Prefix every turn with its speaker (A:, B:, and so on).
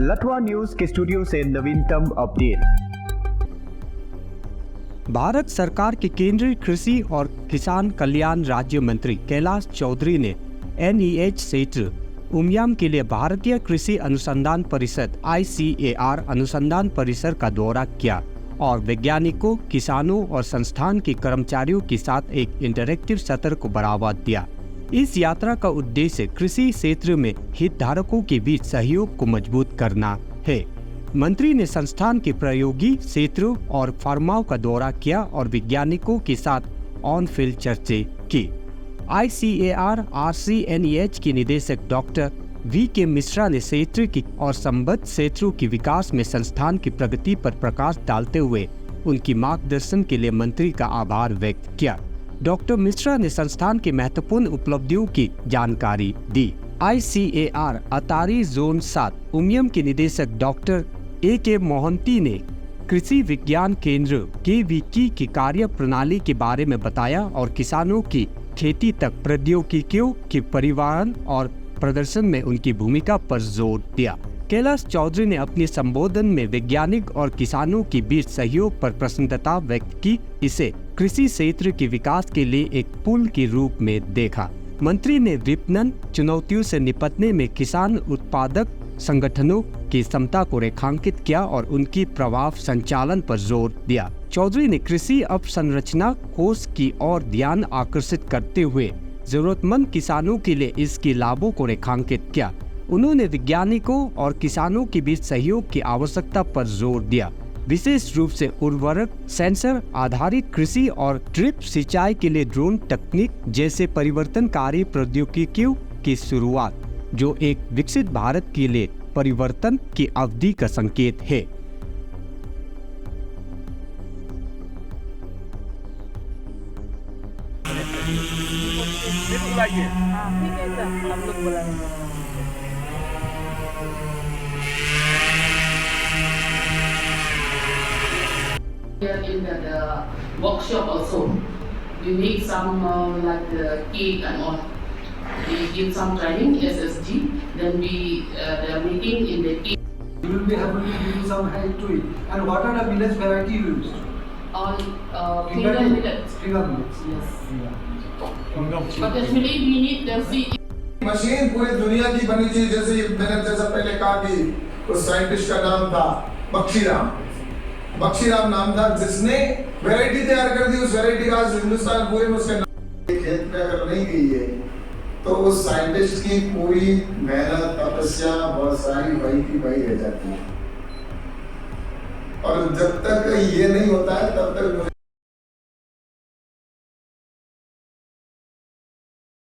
A: लतवा news के studio से नवीनतम अपडेट।
B: भारत सरकार के केंद्रीय कृषि और किसान कल्याण राज्य मंत्री कैलाश चौधरी ने NEH क्षेत्र उमियाम के लिए भारतीय कृषि अनुसंधान परिषद ICAR अनुसंधान परिसर का दौरा किया और वैज्ञानिकों, किसानों और संस्थान के कर्मचारियों के साथ एक इंटरैक्टिव सत्र को बढ़ावा दिया। इस यात्रा का उद्देश्य कृषि क्षेत्र में हितधारकों के बीच सहयोग को मजबूत करना है। मंत्री ने संस्थान के प्रयोगी क्षेत्रों और फार्माओं का दौरा किया और वैज्ञानिकों के साथ ऑन फील्ड चर्चा की। ICAR RCNEH के निदेशक डॉक्टर VK मिश्रा ने क्षेत्र की और संबद्ध क्षेत्रों के विकास में संस्थान की प्रगति पर प्रकाश डालते हुए उनकी मार्गदर्शन के लिए मंत्री का आभार व्यक्त किया। डॉक्टर मिश्रा ने संस्थान की महत्वपूर्ण उपलब्धियों की जानकारी दी। ICAR अतारी जोन 7 उमियम के निदेशक डॉक्टर AK मोहंती ने कृषि विज्ञान केंद्र KVK की कार्य प्रणाली के बारे में बताया और किसानों की खेती तक प्रौद्योगिकियों के परिवहन और प्रदर्शन में उनकी भूमिका पर जोर दिया। कैलाश चौधरी ने अपने संबोधन में वैज्ञानिक और किसानों के बीच सहयोग पर प्रसन्नता व्यक्त की। इसे कृषि क्षेत्र के विकास के लिए एक पुल के रूप में देखा। मंत्री ने विपणन चुनौतियों से निपटने में किसान उत्पादक संगठनों की क्षमता को रेखांकित किया और उनकी प्रभाव संचालन पर जोर दिया। चौधरी ने कृषि अवसंरचना कोष की ओर ध्यान आकर्षित करते हुए जरूरतमंद किसानों के लिए इसके लाभों को रेखांकित किया। उन्होंने वैज्ञानिकों और किसानों के बीच सहयोग की आवश्यकता पर जोर दिया, विशेष रूप से उर्वरक, सेंसर आधारित कृषि और ड्रिप सिंचाई के लिए ड्रोन तकनीक जैसे परिवर्तनकारी प्रौद्योगिकियों की शुरुआत, जो एक विकसित भारत के लिए परिवर्तन की अवधि का संकेत है।
C: हम लोग बुलाएंगे।
D: In the workshop also, we make some like cake and all. We give some training SSG. Then they are making in the cake.
E: You will be able to give some height to it. And what are the millets variety you used?
D: All finger millets.
E: Finger millets.
D: Yes. But actually we need the seed.
F: Machine पूरी दुनिया की बनी थी, मैंने जैसा पहले कहा कि उस साइंटिस्ट का नाम था बख्शीराम नाम था, जिसने वैरायटी तैयार कर दी। उस वैरायटी का हिंदुस्तान पूरे में उसके खेत में अगर नहीं गई है तो उस साइंटिस्ट की पूरी मेहनत, तपस्या बहुत सारी वही की वही रह जाती है। और जब तक ये नहीं होता है तब